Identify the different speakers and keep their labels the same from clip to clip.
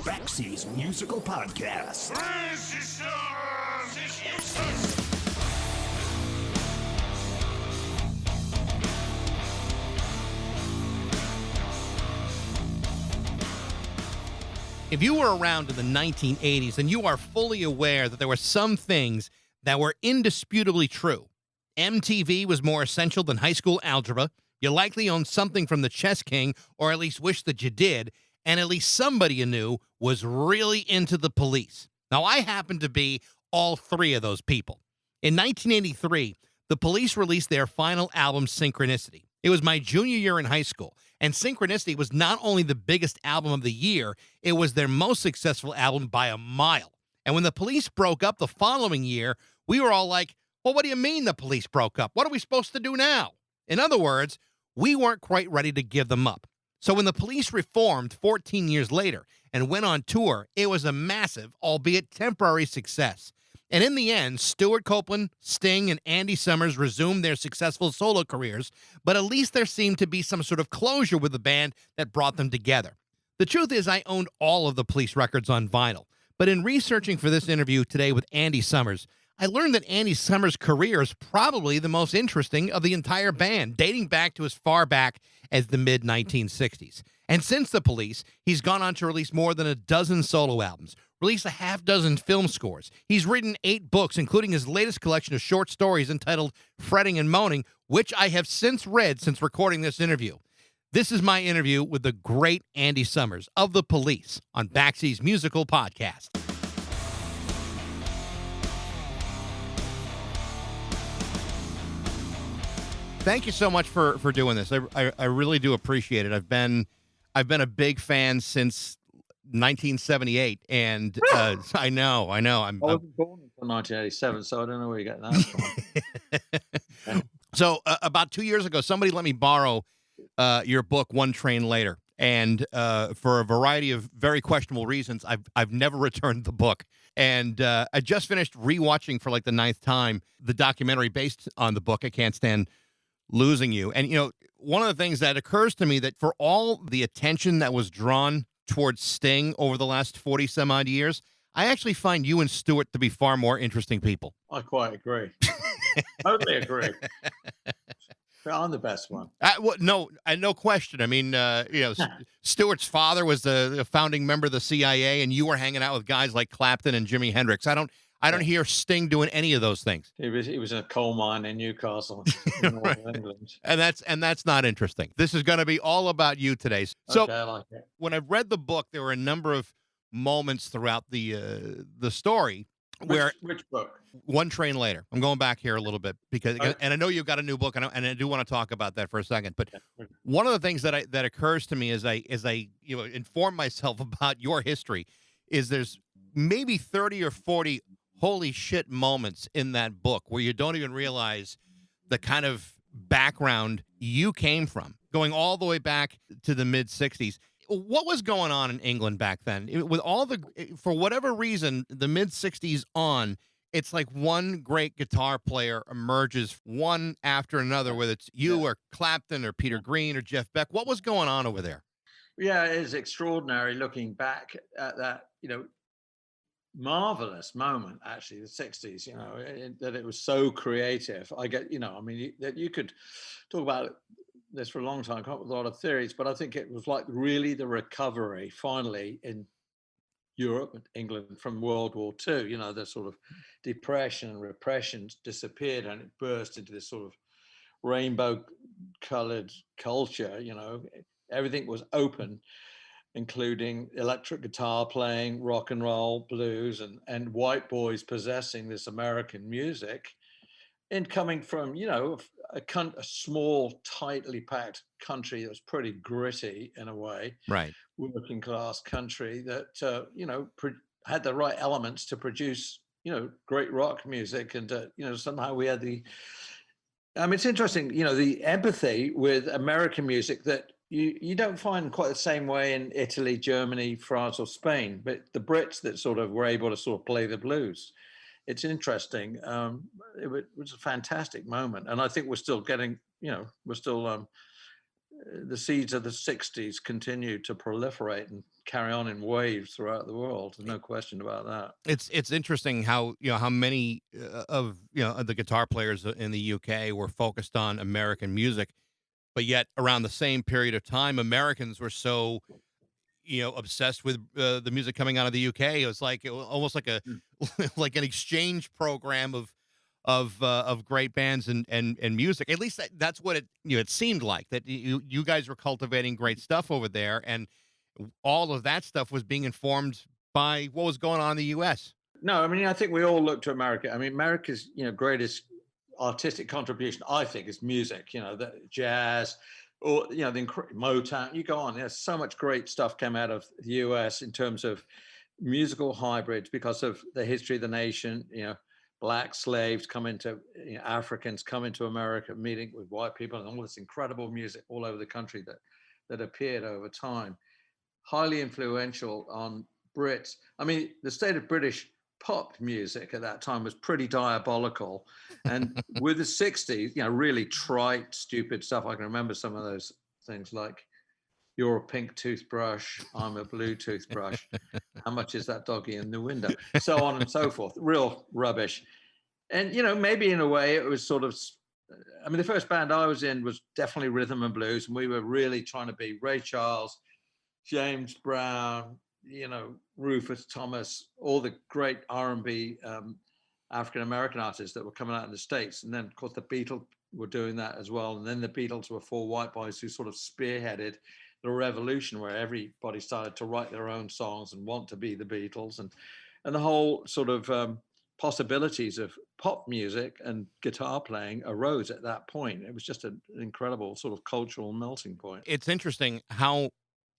Speaker 1: Backseas Musical Podcast.
Speaker 2: If you were around in the 1980s, then you are fully aware that there were some things that were indisputably true. MTV was more essential than high school algebra. You likely owned something from the Chess King, or at least wished that you did, and at least somebody you knew was really into the Police. Now, I happen to be all three of those people. In 1983, the Police released their final album, Synchronicity. It was my junior year in high school, and Synchronicity was not only the biggest album of the year, it was their most successful album by a mile. And when the Police broke up the following year, we were all like, well, what do you mean the Police broke up? What are we supposed to do now? In other words, we weren't quite ready to give them up. So when the Police reformed 14 years later and went on tour, it was a massive, albeit temporary success. And in the end, Stuart Copeland, Sting, and Andy Summers resumed their successful solo careers, but at least there seemed to be some sort of closure with the band that brought them together. The truth is, I owned all of the Police records on vinyl, but in researching for this interview today with Andy Summers, I learned that Andy Summers' career is probably the most interesting of the entire band, dating back to as far back as the mid-1960s. And since the Police, he's gone on to release more than a dozen solo albums, released a half dozen film scores. He's written 8 books, including his latest collection of short stories entitled Fretting and Moaning, which I have since read since recording this interview. This is my interview with the great Andy Summers of the Police on Backseas Musical Podcast. Thank you so much for doing this. I really do appreciate it. I've been a big fan since 1978, and I know.
Speaker 3: I wasn't born until 1987, so I don't know where you get that from.
Speaker 2: So about 2 years ago, somebody let me borrow your book, One Train Later, and for a variety of very questionable reasons, I've never returned the book. And I just finished rewatching for like the 9th time the documentary based on the book, I Can't Stand Losing You. And, you know, one of the things that occurs to me that for all the attention that was drawn towards Sting over the last 40 some odd years, I actually find you and Stuart to be far more interesting people.
Speaker 3: I quite agree. Totally agree. I'm the best one.
Speaker 2: No question. I mean, Stuart's father was the founding member of the CIA, and you were hanging out with guys like Clapton and Jimi Hendrix. I don't hear Sting doing any of those things.
Speaker 3: He was in a coal mine in Newcastle, in
Speaker 2: right.
Speaker 3: Northern England.
Speaker 2: And that's not interesting. This is going to be all about you today. So
Speaker 3: okay, I like it.
Speaker 2: When I read the book, there were a number of moments throughout the story where
Speaker 3: which book?
Speaker 2: One Train Later. I'm going back here a little bit because, and I know you've got a new book, and I do want to talk about that for a second. But one of the things that occurs to me as I inform myself about your history is there's maybe 30 or 40 holy shit moments in that book where you don't even realize the kind of background you came from, going all the way back to the mid-60s. What was going on in England back then? For whatever reason, the mid-60s on, it's like one great guitar player emerges one after another, whether it's you or Clapton or Peter Green or Jeff Beck. What was going on over there?
Speaker 3: Yeah, it is extraordinary looking back at that, marvelous moment, actually, the 60s, that it was so creative. That you could talk about this for a long time, come up with a lot of theories, but I think it was like really the recovery finally in Europe and England from World War II. The sort of depression and repression disappeared and it burst into this sort of rainbow colored culture. Everything was open, including electric guitar playing, rock and roll, blues, and white boys possessing this American music. And coming from, a small, tightly packed country that was pretty gritty in a way,
Speaker 2: right?
Speaker 3: Working class country that, had the right elements to produce, great rock music. And, somehow we had it's interesting, the empathy with American music that you don't find quite the same way in Italy, Germany, France, or Spain, but the Brits that sort of were able to sort of play the blues. It's interesting. It was a fantastic moment. And I think we're still getting, we're still the seeds of the 60s continued to proliferate and carry on in waves throughout the world. There's no question about that.
Speaker 2: It's interesting how how many of the guitar players in the UK were focused on American music, but yet around the same period of time, Americans were so obsessed with the music coming out of the UK. It was like almost like a
Speaker 3: Mm.
Speaker 2: like an exchange program of great bands and music. At least that's what it seemed like, that you guys were cultivating great stuff over there, and all of that stuff was being informed by what was going on in the U.S.
Speaker 3: No, I mean, I think we all look to America. I mean, America's, greatest artistic contribution, I think, is music, the jazz, or, the Motown, you go on. There's so much great stuff came out of the US in terms of musical hybrids because of the history of the nation, black slaves come into, Africans come into America, meeting with white people, and all this incredible music all over the country that appeared over time. Highly influential on Brits. I mean, the state of British pop music at that time was pretty diabolical. And with the 60s, really trite, stupid stuff. I can remember some of those things like, "You're a pink toothbrush, I'm a blue toothbrush. How much is that doggy in the window?" So on and so forth. Real rubbish. And, maybe in a way it was sort of, I mean, the first band I was in was definitely rhythm and blues. And we were really trying to be Ray Charles, James Brown, Rufus Thomas, all the great R&B African American artists that were coming out in the States. And then, of course, the Beatles were doing that as well. And then the Beatles were four white boys who sort of spearheaded the revolution, where everybody started to write their own songs and want to be the Beatles, and the whole sort of possibilities of pop music and guitar playing arose at that point. It was just an incredible sort of cultural melting point.
Speaker 2: It's interesting how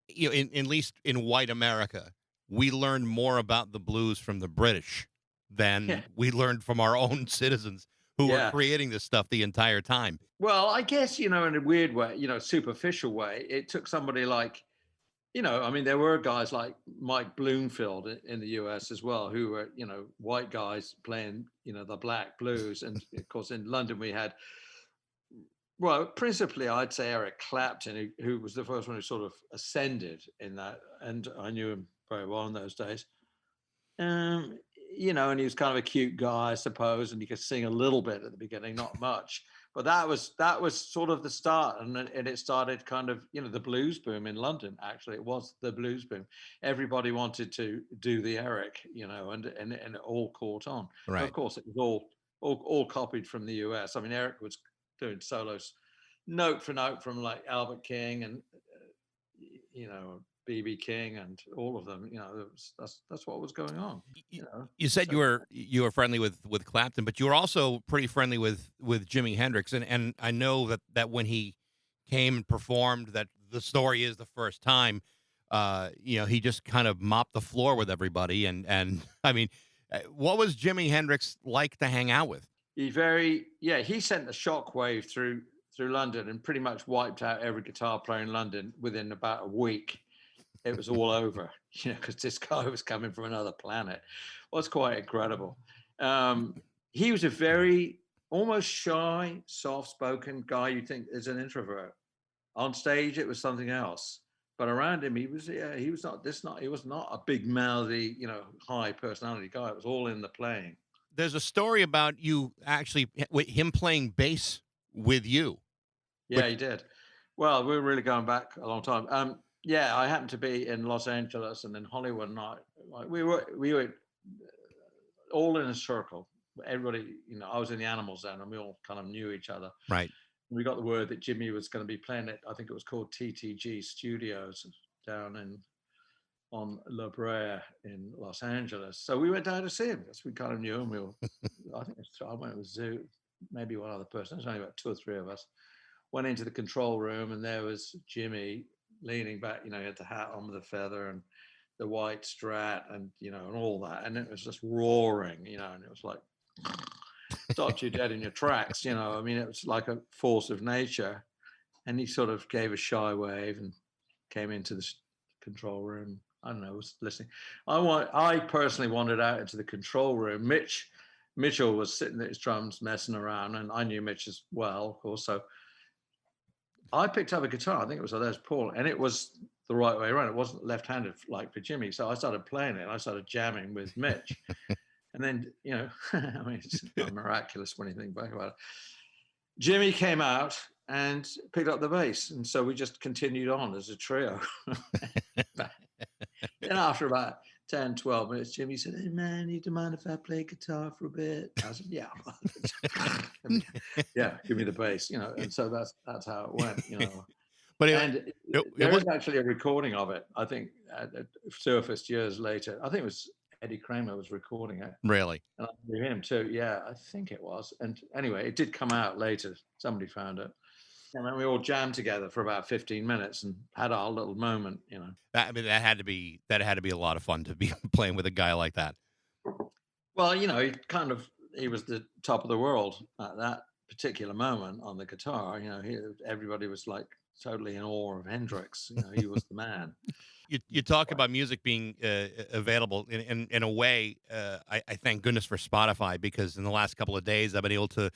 Speaker 2: in at least in white America, we learned more about the blues from the British than
Speaker 3: Yeah.
Speaker 2: we learned from our own citizens who were
Speaker 3: Yeah.
Speaker 2: creating this stuff the entire time.
Speaker 3: Well, I guess, in a weird way, superficial way, it took somebody like, I mean, there were guys like Mike Bloomfield in the US as well, who were, white guys playing, the black blues. And of course, in London, we had, well, principally, I'd say Eric Clapton, who was the first one who sort of ascended in that. And I knew him very well in those days. And he was kind of a cute guy, I suppose, and he could sing a little bit at the beginning, not much. But that was sort of the start, and it started kind of, the blues boom in London. Actually, it was the blues boom. Everybody wanted to do the Eric, and it all caught on. But
Speaker 2: Right.
Speaker 3: of course, it was all copied from the US. I mean, Eric was doing solos, note for note, from like Albert King and BB King and all of them. That's what was going on.
Speaker 2: You said
Speaker 3: So-
Speaker 2: you were friendly with Clapton, but you were also pretty friendly with Jimi Hendrix, and I know that when he came and performed, that the story is the first time, he just kind of mopped the floor with everybody, and I mean, what was Jimi Hendrix like to hang out with?
Speaker 3: he sent a shockwave through London and pretty much wiped out every guitar player in London within about a week. It was all over, because this guy was coming from another planet. Well, it's quite incredible. He was a very almost shy, soft-spoken guy. You'd think is an introvert. On stage, it was something else. But around him, he was not a big mouthy, high personality guy. It was all in the playing.
Speaker 2: There's a story about you actually with him playing bass with you.
Speaker 3: Yeah, he did. Well, we're really going back a long time. Yeah, I happened to be in Los Angeles and in Hollywood, and we were all in a circle. Everybody, I was in the Animals then, and we all kind of knew each other.
Speaker 2: Right.
Speaker 3: We got the word that Jimmy was going to be playing it. I think it was called TTG Studios down on La Brea in Los Angeles. So we went down to see him because we kind of knew him. I went with Zoo, maybe one other person. There's only about two or three of us. Went into the control room, and there was Jimmy leaning back. He had the hat on with the feather and the white Strat, and and all that. And it was just roaring, and it was like, stopped you dead in your tracks. I mean, it was like a force of nature. And he sort of gave a shy wave and came into the control room. I don't know, was listening. I personally wandered out into the control room. Mitchell was sitting at his drums messing around, and I knew Mitch as well, of course. So I picked up a guitar. I think it was a Les Paul, and it was the right way around. It wasn't left-handed like for Jimmy. So I started playing it. I started jamming with Mitch, and then I mean, it's miraculous when you think back about it. Jimmy came out and picked up the bass, and so we just continued on as a trio. Then after about 10, 12 minutes, Jimmy said, "Hey man, you don't mind if I play guitar for a bit?" I said, "Yeah." Yeah, give me the bass, and so that's how it went.
Speaker 2: But
Speaker 3: And there was actually a recording of it, I think, it surfaced years later. I think it was Eddie Kramer was recording it.
Speaker 2: really.
Speaker 3: And I knew him too. Yeah, I think it was. And anyway, it did come out later. Somebody found it. And then we all jammed together for about 15 minutes and had our little moment.
Speaker 2: I mean, that had to be a lot of fun to be playing with a guy like that.
Speaker 3: Well, he was the top of the world at that particular moment on the guitar. Everybody was like totally in awe of Hendrix. He was the man.
Speaker 2: You talk about music being available in a way. I thank goodness for Spotify, because in the last couple of days I've been able to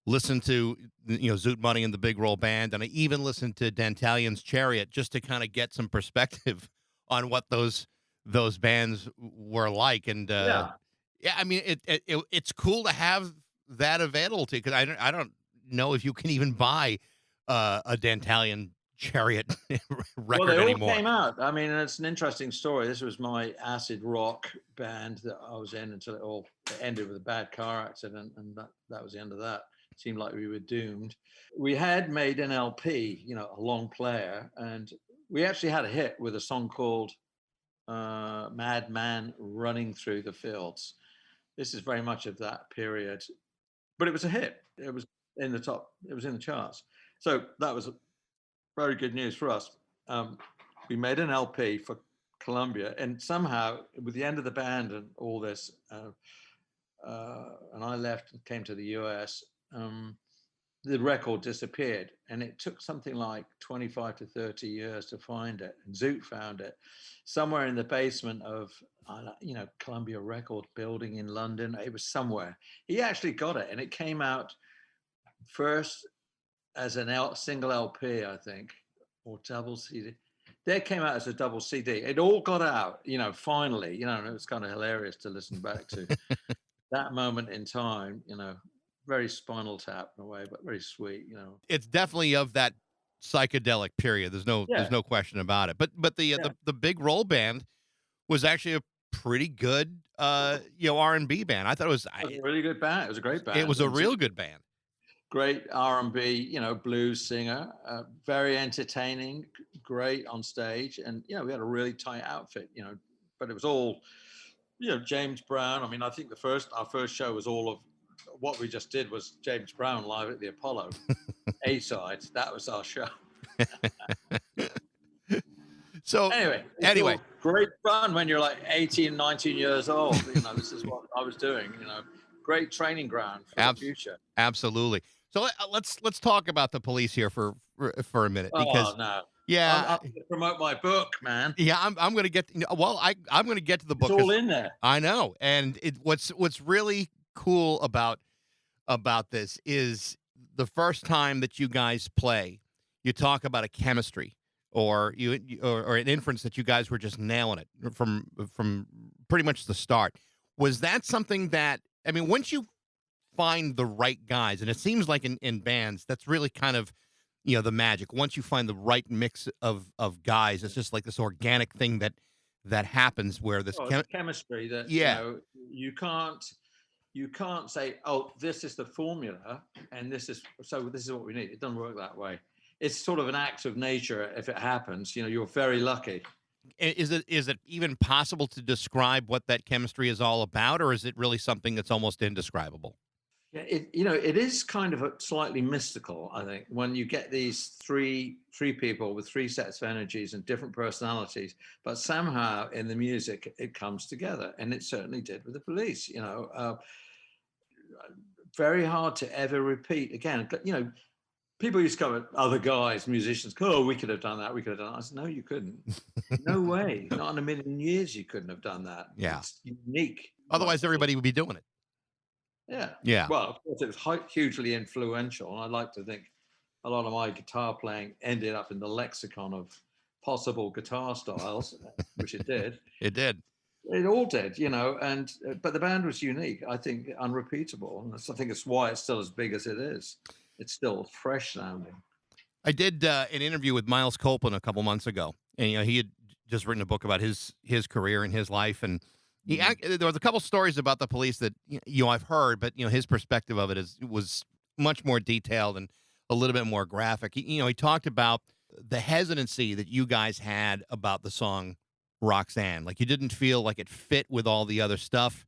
Speaker 2: listen to Zoot Money and the Big Roll Band, and I even listened to Dantalion's Chariot just to kind of get some perspective on what those bands were like. And yeah, I mean it's cool to have that available to you, because I don't know if you can even buy a Dantalion Chariot record
Speaker 3: well, they
Speaker 2: anymore.
Speaker 3: all came out. I mean, it's an interesting story. This was my acid rock band that I was in until it ended with a bad car accident, and that was the end of that. It seemed like we were doomed. We had made an LP, a long player, and we actually had a hit with a song called "Madman Running Through the Fields." This is very much of that period, but it was a hit. It was in the top. It was in the charts. So that was very good news for us. We made an LP for Columbia, and somehow with the end of the band and all this, and I left and came to the US, the record disappeared, and it took something like 25 to 30 years to find it. And Zoot found it somewhere in the basement of, Columbia Record building in London. It was somewhere. He actually got it, and it came out first as a single LP, I think, or double CD. That came out as a double CD. It all got out, finally, and it was kind of hilarious to listen back to that moment in time, very Spinal Tap in a way, but very sweet,
Speaker 2: It's definitely of that psychedelic period. There's no question about it. But the Big Roll Band was actually a pretty good R&B band. I thought it was
Speaker 3: a really good band. It was a great band.
Speaker 2: It was a real good band.
Speaker 3: Great R&B, blues singer, very entertaining, great on stage. And, we had a really tight outfit, but it was all, James Brown. I mean, I think our first show was all of what we just did was James Brown live at the Apollo. A-side, that was our show.
Speaker 2: So anyway,
Speaker 3: great fun when you're like 18, 19 years old. This is what I was doing, great training ground for the future.
Speaker 2: Absolutely. So let's talk about the Police here for a minute, because yeah,
Speaker 3: I'm going to promote my book, man.
Speaker 2: Yeah, I'm going to get. I'm going to get to the book.
Speaker 3: It's all in there.
Speaker 2: I know, and what's really cool about this is the first time that you guys play, you talk about a chemistry or an inference that you guys were just nailing it from pretty much the start. Was that something that, I mean, once you find the right guys, and it seems like in bands that's really kind of the magic. Once you find the right mix of guys, it's just like this organic thing that happens where this
Speaker 3: chemistry that you can't say, oh, this is the formula and this is what we need. It doesn't work that way. It's sort of an act of nature. If it happens, you're very lucky.
Speaker 2: Is it even possible to describe what that chemistry is all about, or is it really something that's almost indescribable?
Speaker 3: Yeah, it is kind of slightly mystical, I think, when you get these three people with three sets of energies and different personalities, but somehow in the music it comes together, and it certainly did with the Police. Very hard to ever repeat again. People used to come at other guys, musicians, oh, we could have done that, we could have done that. I said, no, you couldn't. No way. Not in a million years you couldn't have done that.
Speaker 2: Yeah.
Speaker 3: It's unique.
Speaker 2: Otherwise, everybody would be doing it.
Speaker 3: Yeah.
Speaker 2: Yeah.
Speaker 3: Well, of course, it was hugely influential. And I like to think a lot of my guitar playing ended up in the lexicon of possible guitar styles, which it did.
Speaker 2: It did.
Speaker 3: It all did, you know, and but the band was unique, I think, unrepeatable. And I think it's why it's still as big as it is. It's still fresh sounding.
Speaker 2: I did an interview with Miles Copeland a couple months ago, and he had just written a book about his career and his life, and there was a couple stories about the Police that I've heard, but his perspective of it was much more detailed and a little bit more graphic. He talked about the hesitancy that you guys had about the song Roxanne, like you didn't feel like it fit with all the other stuff,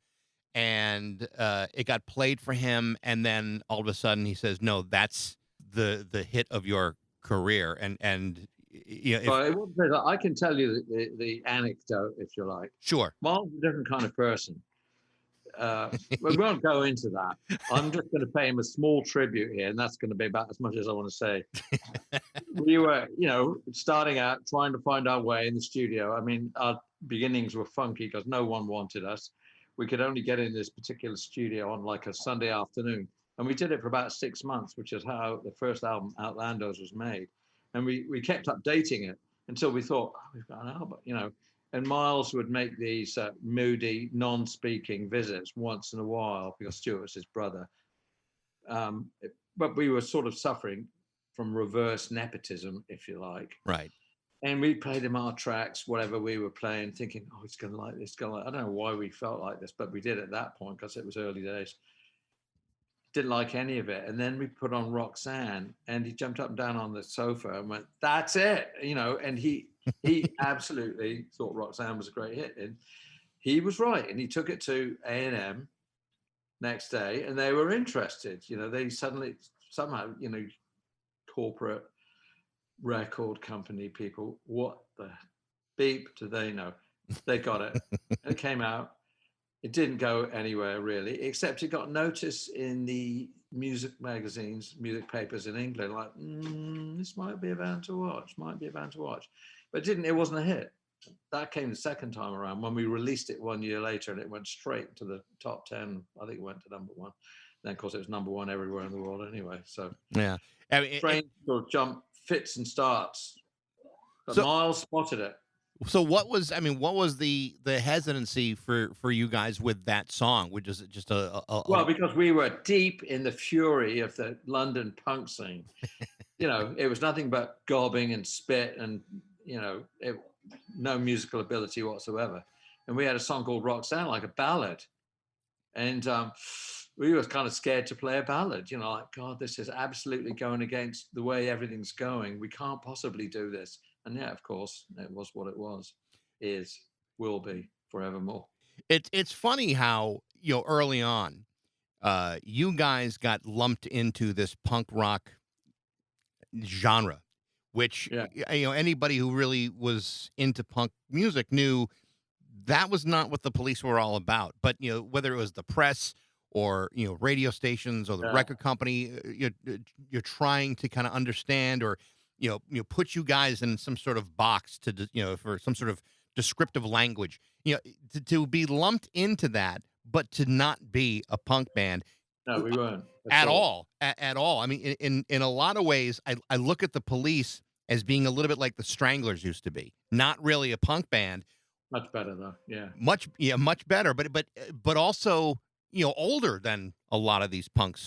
Speaker 2: and it got played for him, and then all of a sudden he says, "No, that's the hit of your career," and
Speaker 3: I can tell you the anecdote if you like.
Speaker 2: Sure.
Speaker 3: Miles is a different kind of person. We won't go into that. I'm just going to pay him a small tribute here, and that's going to be about as much as I want to say. We were, starting out trying to find our way in the studio. I mean, our beginnings were funky because no one wanted us. We could only get in this particular studio on like a Sunday afternoon. And we did it for about 6 months, which is how the first album, Outlandos, was made. And we kept updating it until we thought, we've got an album, And Miles would make these moody, non-speaking visits once in a while because Stuart was his brother. But we were sort of suffering from reverse nepotism, if you like.
Speaker 2: Right.
Speaker 3: And we played him our tracks, whatever we were playing, thinking, oh, it's going to like this. I don't know why we felt like this, but we did at that point because it was early days. Didn't like any of it. And then we put on Roxanne, and he jumped up and down on the sofa and went, that's it, and he absolutely thought Roxanne was a great hit. And he was right. And he took it to A&M next day, and they were interested. They suddenly, somehow, corporate record company people, what the beep do they know? They got it. And it came out. It didn't go anywhere really, except it got notice in the music magazines, music papers in England, like, this might be a band to watch, But it wasn't a hit. That came the second time around when we released it 1 year later, and it went straight to the top 10. I think it went to number 1. Then, of course, it was number 1 everywhere in the world anyway. So,
Speaker 2: yeah. I mean,
Speaker 3: strange sort of jump, fits and starts. But Miles spotted it.
Speaker 2: So what was the hesitancy for you guys with that song, which is just
Speaker 3: well, because we were deep in the fury of the London punk scene. It was nothing but gobbing and spit and no musical ability whatsoever. And we had a song called Roxanne, like a ballad, and we were kind of scared to play a ballad. Like, God, this is absolutely going against the way everything's going. We can't possibly do this. And yeah, of course, it was what it was, will be forevermore.
Speaker 2: It's funny how, early on, you guys got lumped into this punk rock genre, which, anybody who really was into punk music knew that was not what the Police were all about. But, whether it was the press or, radio stations or the record company, you're trying to kind of understand or, put you guys in some sort of box for some sort of descriptive language, to be lumped into that, but to not be a punk band.
Speaker 3: No, we weren't
Speaker 2: at all. I mean, in a lot of ways, I look at the Police as being a little bit like the Stranglers used to be, not really a punk band.
Speaker 3: Much better though. Yeah.
Speaker 2: Much better. But also, older than a lot of these punk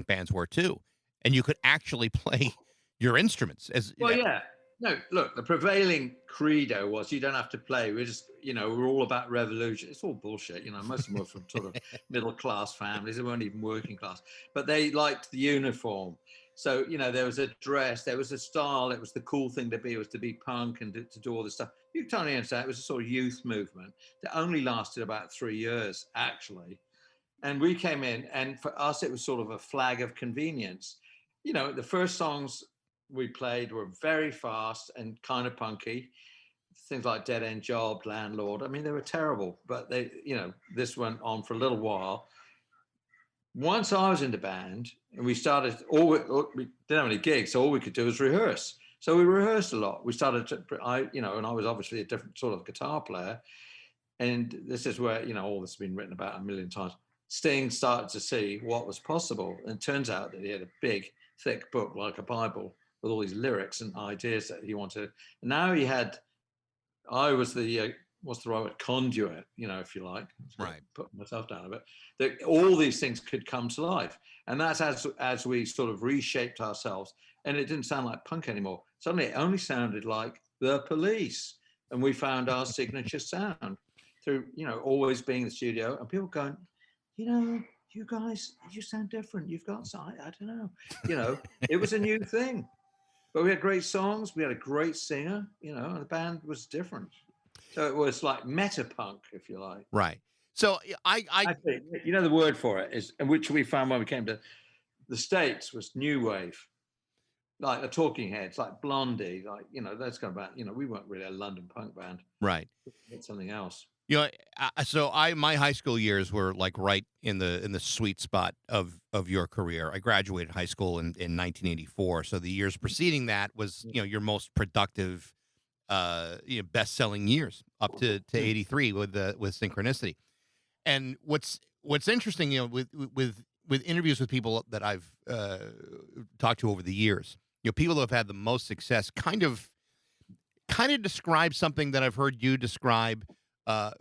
Speaker 2: bands were too. And you could actually play your instruments as well.
Speaker 3: Yeah. No, look, the prevailing credo was you don't have to play. We're just, we're all about revolution. It's all bullshit. Most of them were from sort of middle class families. They weren't even working class, but they liked the uniform. So, there was a dress, there was a style. It was the cool thing to be, was to be punk and to do all this stuff. You can totally understand. It was a sort of youth movement that only lasted about 3 years, actually. And we came in, and for us, it was sort of a flag of convenience. The first songs we played were very fast and kind of punky. Things like Dead End Job, Landlord. I mean, they were terrible, but they, this went on for a little while. Once I was in the band and we started, we didn't have any gigs, so all we could do was rehearse. So we rehearsed a lot. We started to, and I was obviously a different sort of guitar player. And this is where, all this has been written about a million times. Sting started to see what was possible. And it turns out that he had a big thick book like a Bible with all these lyrics and ideas that he wanted. And now he had, I was the what's the right word, conduit, if you like,
Speaker 2: Right.
Speaker 3: put myself down a bit, that all these things could come to life. And that's as we sort of reshaped ourselves, and it didn't sound like punk anymore. Suddenly it only sounded like the Police, and we found our signature sound through, always being in the studio and people going, you guys, you sound different. You've got some, I don't know, it was a new thing. But we had great songs. We had a great singer, and the band was different. So it was like meta punk, if you like.
Speaker 2: Right. So I
Speaker 3: Actually, the word for it is, and which we found when we came to the States, was new wave, like the Talking Heads, like Blondie, like those kind of band. We weren't really a London punk band.
Speaker 2: right.
Speaker 3: It's something else.
Speaker 2: My high school years were like right in the sweet spot of your career. I graduated high school in 1984. So the years preceding that was, your most productive, best-selling years up to 83 with Synchronicity. And what's interesting, with interviews with people that I've talked to over the years, people who have had the most success kind of describe something that I've heard you describe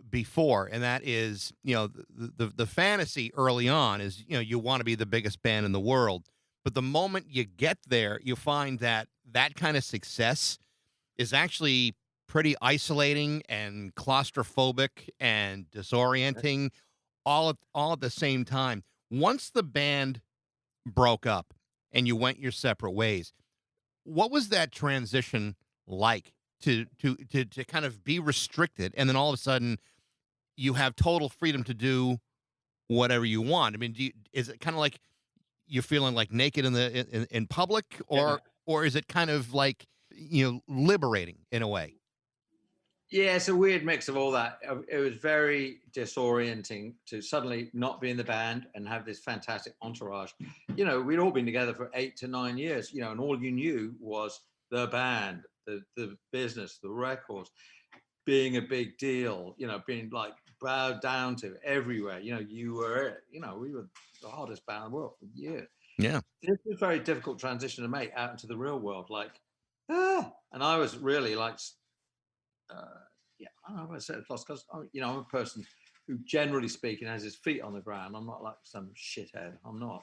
Speaker 2: before, and that is, the fantasy early on is, you want to be the biggest band in the world, but the moment you get there, you find that kind of success is actually pretty isolating and claustrophobic and disorienting, all at the same time. Once the band broke up and you went your separate ways, what was that transition like? To kind of be restricted, and then all of a sudden you have total freedom to do whatever you want. I mean, is it kind of like you're feeling like naked in public, or is it kind of like liberating in a way?
Speaker 3: Yeah, it's a weird mix of all that. It was very disorienting to suddenly not be in the band and have this fantastic entourage. We'd all been together for 8 to 9 years, and all you knew was the band, the business, the records, being a big deal, being like bowed down to everywhere. You were it. We were the hottest band in the world for years.
Speaker 2: Yeah.
Speaker 3: This was a very difficult transition to make out into the real world. And I was really like, I don't know if I said it because I'm a person who, generally speaking, has his feet on the ground. I'm not like some shithead. I'm not.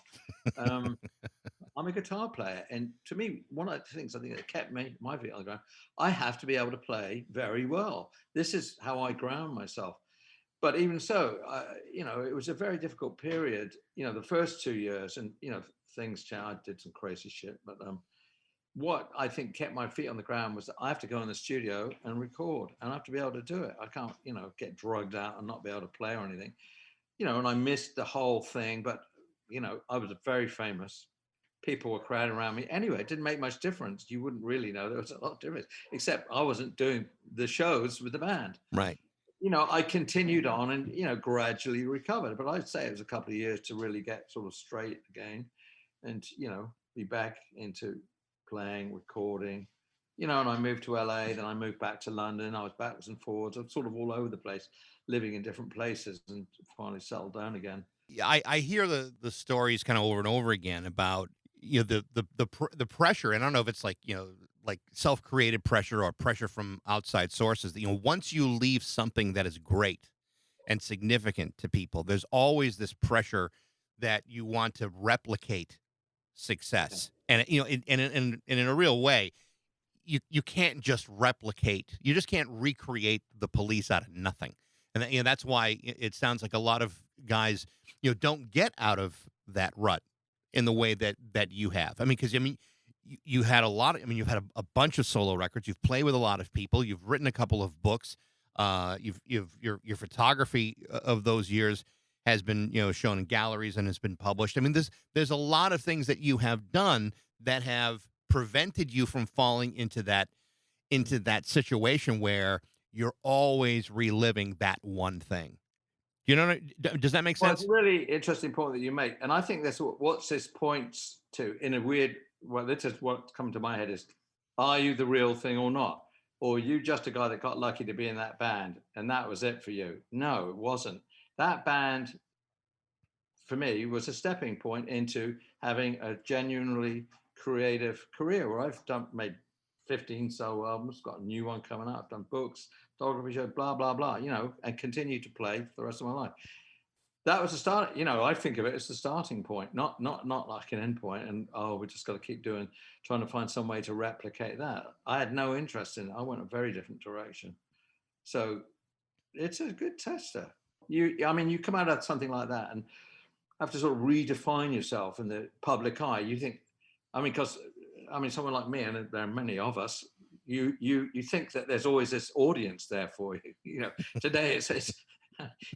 Speaker 3: I'm a guitar player, and to me, one of the things I think that kept my feet on the ground, I have to be able to play very well. This is how I ground myself. But even so, it was a very difficult period. The first 2 years, and things changed. I did some crazy shit, but what I think kept my feet on the ground was that I have to go in the studio and record, and I have to be able to do it. I can't, get drugged out and not be able to play or anything. And I missed the whole thing, but I was very famous. People were crowding around me. Anyway, it didn't make much difference. You wouldn't really know there was a lot of difference, except I wasn't doing the shows with the band.
Speaker 2: Right.
Speaker 3: I continued on and, gradually recovered. But I'd say it was a couple of years to really get sort of straight again and, be back into playing, recording, and I moved to LA, then I moved back to London. I was backwards and forwards. I was sort of all over the place, living in different places, and finally settled down again.
Speaker 2: Yeah, I hear the stories kind of over and over again about the pressure, and I don't know if it's like like self-created pressure or pressure from outside sources. That once you leave something that is great and significant to people, there's always this pressure that you want to replicate success, and in a real way, you can't just replicate. You just can't recreate the Police out of nothing, and that's why it sounds like a lot of guys don't get out of that rut in the way that you have. I mean, because you had a lot of, you've had a bunch of solo records. You've played with a lot of people. You've written a couple of books. Your photography of those years has been shown in galleries and has been published. I mean, there's a lot of things that you have done that have prevented you from falling into that situation where you're always reliving that one thing. Does that make sense?
Speaker 3: Well, it's a really interesting point that you make, and I think that's what this points to in a weird. Well, this is what's come to my head is: are you the real thing or not? Or are you just a guy that got lucky to be in that band and that was it for you? No, it wasn't. That band, for me, was a stepping point into having a genuinely creative career where I've made 15 solo albums, got a new one coming out, I've done books, photography show, blah, blah, blah, and continue to play for the rest of my life. That was the start. I think of it as the starting point, not like an end point. And we just got to keep trying to find some way to replicate that. I had no interest in it. I went a very different direction. So it's a good tester. You come out of something like that and have to sort of redefine yourself in the public eye. You think, because someone like me, and there are many of us, you think that there's always this audience there for you. Today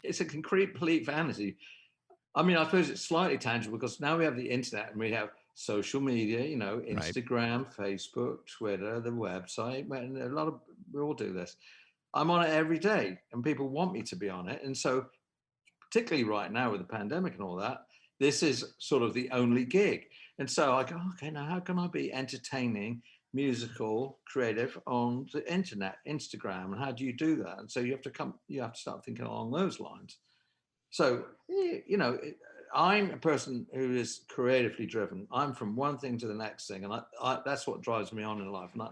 Speaker 3: it's a complete vanity. I suppose it's slightly tangible because now we have the internet and we have social media, Instagram, right. Facebook, Twitter, the website, and we all do this. I'm on it every day and people want me to be on it. And so particularly right now with the pandemic and all that, this is sort of the only gig. And so I go, okay, now how can I be entertaining, musical, creative on the internet, Instagram, and how do you do that? And so you have to start thinking along those lines. So, I'm a person who is creatively driven. I'm from one thing to the next thing, and that's what drives me on in life. And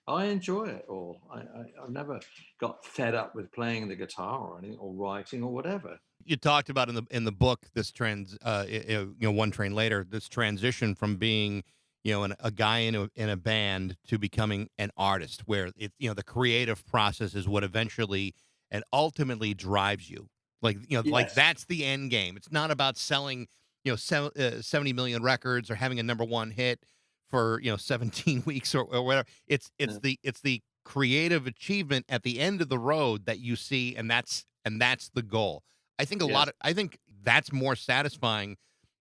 Speaker 3: I enjoy it all. I've never got fed up with playing the guitar or anything, or writing or whatever.
Speaker 2: You talked about in the book this One Train Later, this transition from being a guy in a band to becoming an artist, where the creative process is what eventually and ultimately drives you. Like
Speaker 3: Yes.
Speaker 2: like that's the end game. It's not about selling 70 million records or having a number one hit for 17 weeks or whatever. It's the creative achievement at the end of the road that you see, and that's the goal. I think I think that's more satisfying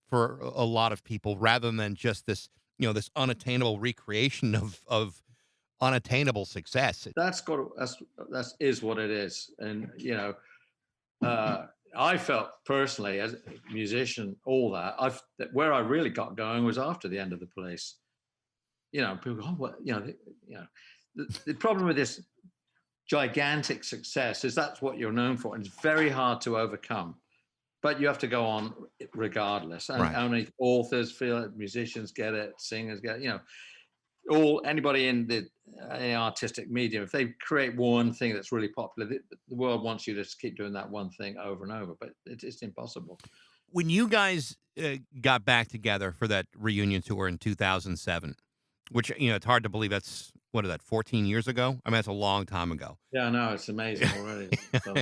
Speaker 2: for a lot of people rather than just this this unattainable recreation of unattainable success.
Speaker 3: That is what it is. And I felt personally as a musician, all that where I really got going was after the end of The Police. People go, oh, what, the problem with this gigantic success is that's what you're known for, and it's very hard to overcome. But you have to go on regardless. And
Speaker 2: right.
Speaker 3: Only authors feel it, musicians get it, singers get it, anybody in the artistic medium, if they create one thing that's really popular, the world wants you to just keep doing that one thing over and over, but it's impossible.
Speaker 2: When you guys got back together for that reunion tour in 2007, which, it's hard to believe that's, 14 years ago? That's a long time ago.
Speaker 3: Yeah, I know, it's amazing already. So,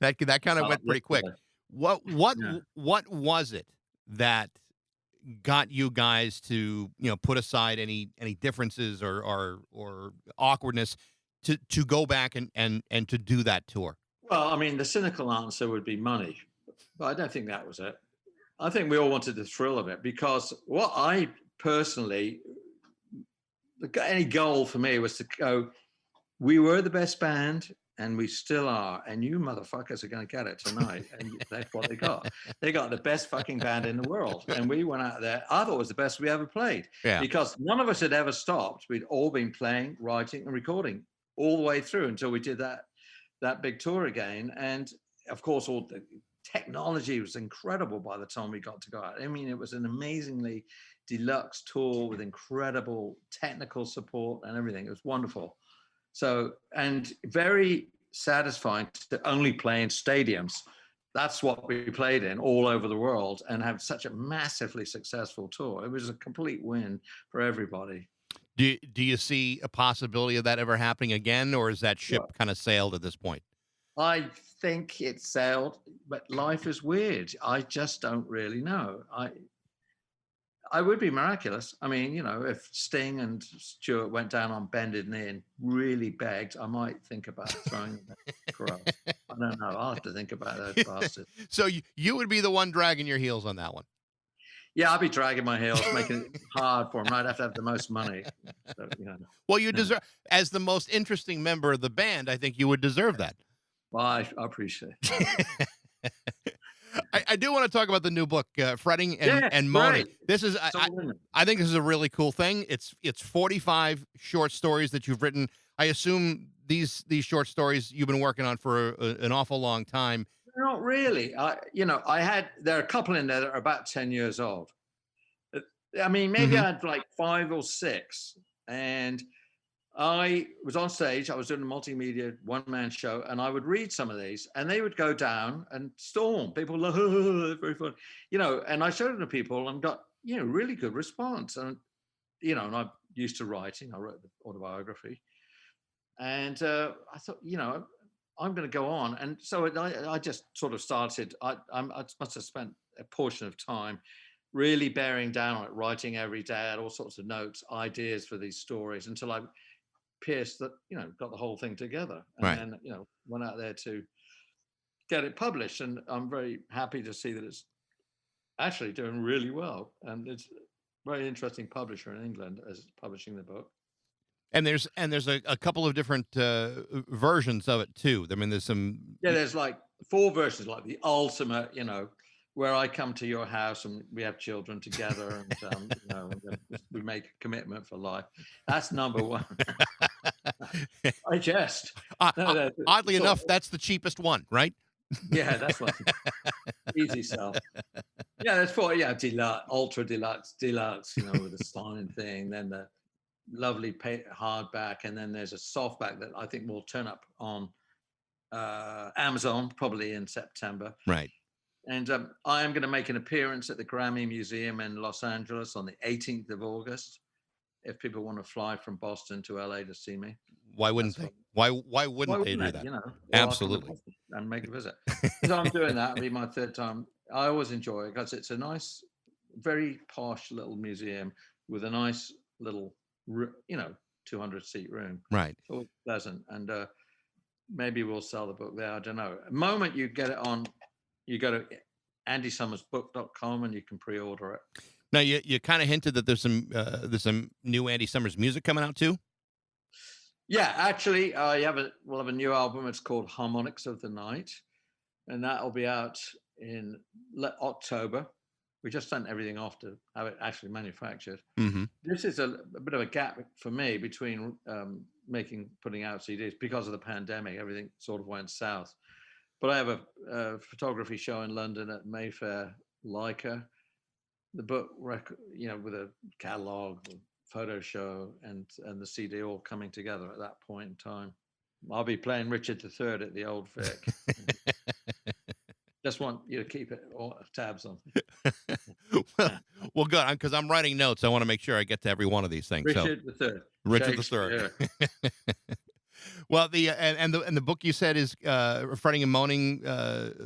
Speaker 2: that kind of went pretty quick. What was it that got you guys to put aside any differences or awkwardness to go back and to do that tour?
Speaker 3: Well, the cynical answer would be money, but I don't think that was it. I think we all wanted the thrill of it, because what I personally, any goal for me was to go, we were the best band and we still are, and you motherfuckers are going to get it tonight. And that's what they got. They got the best fucking band in the world. And we went out there. I thought it was the best we ever played, because none of us had ever stopped. We'd all been playing, writing and recording all the way through until we did that big tour again. And of course, all the technology was incredible by the time we got to go out. It was an amazingly deluxe tour with incredible technical support and everything. It was wonderful. So, and very satisfying to only play in stadiums. That's what we played in all over the world, and have such a massively successful tour. It was a complete win for everybody.
Speaker 2: Do you see a possibility of that ever happening again, or is that ship kind of sailed at this point?
Speaker 3: I think it sailed, but life is weird. I just don't really know. I would be miraculous. If Sting and Stuart went down on bended knee and really begged, I might think about throwing them for us. I don't know. I'll have to think about those bastards.
Speaker 2: So you would be the one dragging your heels on that one?
Speaker 3: Yeah, I'll be dragging my heels, making it hard for them. I'd have to have the most money. So,
Speaker 2: Well, you deserve, as the most interesting member of the band, I think you would deserve that.
Speaker 3: Well, I appreciate it.
Speaker 2: I do want to talk about the new book, Fretting and Moaning.
Speaker 3: Right.
Speaker 2: This is, I think this is a really cool thing. It's 45 short stories that you've written. I assume these short stories you've been working on for an awful long time.
Speaker 3: Not really. There are a couple in there that are about 10 years old. I mean, maybe
Speaker 2: Mhm.
Speaker 3: I had like 5 or 6, and I was on stage. I was doing a multimedia one-man show, and I would read some of these, and they would go down and storm. People were like, "Oh, very fun," and I showed them to people and got really good response. And and I'm used to writing. I wrote the autobiography, and I thought, I'm going to go on. And so I just sort of started. I must have spent a portion of time really bearing down on it, writing every day. I had all sorts of notes, ideas for these stories until I pierced that, got the whole thing together, and
Speaker 2: Right.
Speaker 3: then went out there to get it published. And I'm very happy to see that it's actually doing really well, and it's a very interesting publisher in England as publishing the book.
Speaker 2: And there's a couple of different versions of it too. I mean, there's some.
Speaker 3: Yeah, there's like 4 verses, like the ultimate, where I come to your house and we have children together, and and then we make a commitment for life. That's number 1. I jest. No,
Speaker 2: Oddly
Speaker 3: so-
Speaker 2: enough, that's the cheapest one, right?
Speaker 3: yeah, that's what easy sell. Yeah, that's 4. Yeah, deluxe, ultra deluxe, with the Stein thing. Then the lovely hardback, and then there's a softback that I think will turn up on Amazon probably in September.
Speaker 2: Right.
Speaker 3: And I am going to make an appearance at the Grammy Museum in Los Angeles on the 18th of August. If people want to fly from Boston to LA to see me,
Speaker 2: Why wouldn't
Speaker 3: That's
Speaker 2: they? Why wouldn't they do
Speaker 3: wouldn't
Speaker 2: that?
Speaker 3: it, Or I'll come to
Speaker 2: Absolutely.
Speaker 3: Boston and make a visit. So I'm doing that. It'll be my 3rd time. I always enjoy it because it's a nice, very posh little museum with a nice little, 200-seat room.
Speaker 2: Right.
Speaker 3: It's always pleasant, and maybe we'll sell the book there. I don't know. The moment you get it on, you go to andysummersbook.com and you can pre-order it.
Speaker 2: Now you kind of hinted that there's some new Andy Summers music coming out too.
Speaker 3: Yeah, actually, we'll have a new album. It's called Harmonics of the Night, and that'll be out in October. We just sent everything off to have it actually manufactured.
Speaker 2: Mm-hmm.
Speaker 3: This is a bit of a gap for me between putting out CDs because of the pandemic. Everything sort of went south. But I have a photography show in London at Mayfair Leica. The book, with a catalog, the photo show, and the CD all coming together at that point in time. I'll be playing Richard III at the Old Vic. Just want you to keep it all tabs on.
Speaker 2: well, good, because I'm writing notes. I want to make sure I get to every one of these things.
Speaker 3: Richard III.
Speaker 2: Richard
Speaker 3: Shakespeare.
Speaker 2: III. Well, the book you said is Fretting and Moaning,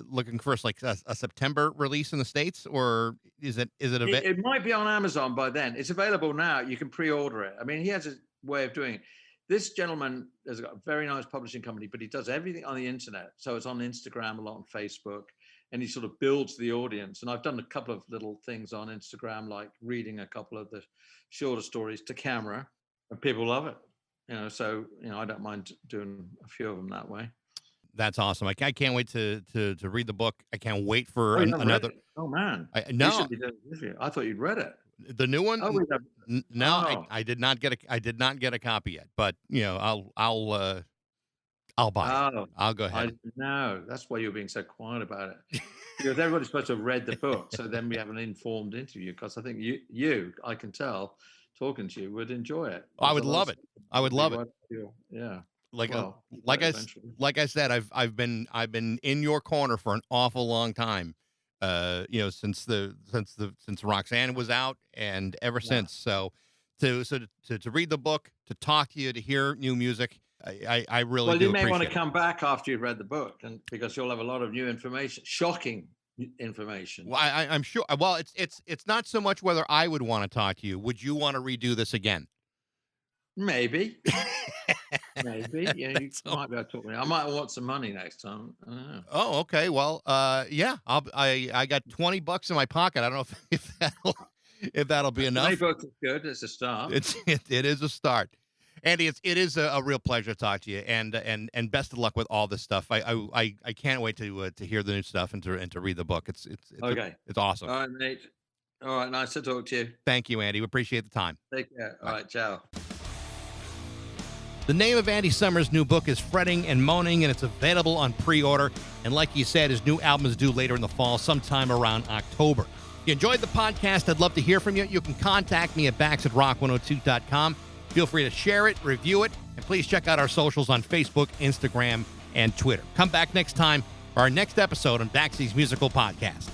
Speaker 2: looking for like a September release in the States, or is it
Speaker 3: It might be on Amazon by then. It's available now. You can pre-order it. I mean, he has a way of doing it. This gentleman has got a very nice publishing company, but he does everything on the internet. So it's on Instagram, a lot on Facebook, and he sort of builds the audience. And I've done a couple of little things on Instagram, like reading a couple of the shorter stories to camera, and people love it. So I don't mind doing a few of them that way.
Speaker 2: That's awesome. I can't wait to read the book. I can't wait for
Speaker 3: You haven't read
Speaker 2: another.
Speaker 3: it? Oh man, You
Speaker 2: No,
Speaker 3: should be doing this here. I thought you'd read it.
Speaker 2: the new one.
Speaker 3: Oh, we have,
Speaker 2: No,
Speaker 3: Oh.
Speaker 2: I did not get a copy yet. But I'll buy it.
Speaker 3: oh,
Speaker 2: I'll go ahead.
Speaker 3: no, that's why you're being so quiet about it. Because everybody's supposed to have read the book, so then we have an informed interview. Because I think I can tell, talking to you, would enjoy it.
Speaker 2: I would love it. I would love it.
Speaker 3: Yeah.
Speaker 2: Like
Speaker 3: Well, eventually.
Speaker 2: like I said, I've been in your corner for an awful long time. Since Roxanne was out, and ever since. So to read the book, to talk to you, to hear new music, I really
Speaker 3: Well,
Speaker 2: do
Speaker 3: you may want to
Speaker 2: appreciate it.
Speaker 3: come back after you've read the book, and because you'll have a lot of new information, shocking information.
Speaker 2: Well, I'm sure. Well, it's not so much whether I would want to talk to you. Would you want to redo this again?
Speaker 3: Maybe. Maybe. Yeah, you
Speaker 2: That's all.
Speaker 3: might be able to talk to me. I might want some money next time. I don't know.
Speaker 2: Oh, okay. Well, yeah. I got $20 in my pocket. I don't know if that'll be enough.
Speaker 3: 20 books is good. It's a start.
Speaker 2: It is a start. Andy, it is a real pleasure to talk to you, and best of luck with all this stuff. I can't wait to hear the new stuff and to read the book. It's
Speaker 3: Okay.
Speaker 2: It's awesome.
Speaker 3: All right, mate. All right. Nice to talk to you.
Speaker 2: Thank you, Andy. We appreciate the time.
Speaker 3: Take care. All right. Ciao.
Speaker 2: The name of Andy Summers' new book is Fretting and Moaning, and it's available on pre-order. And like he said, his new album is due later in the fall, sometime around October. If you enjoyed the podcast, I'd love to hear from you. You can contact me at bax@rock102.com. Feel free to share it, review it, and please check out our socials on Facebook, Instagram, and Twitter. Come back next time for our next episode on Baxi's Musical Podcast.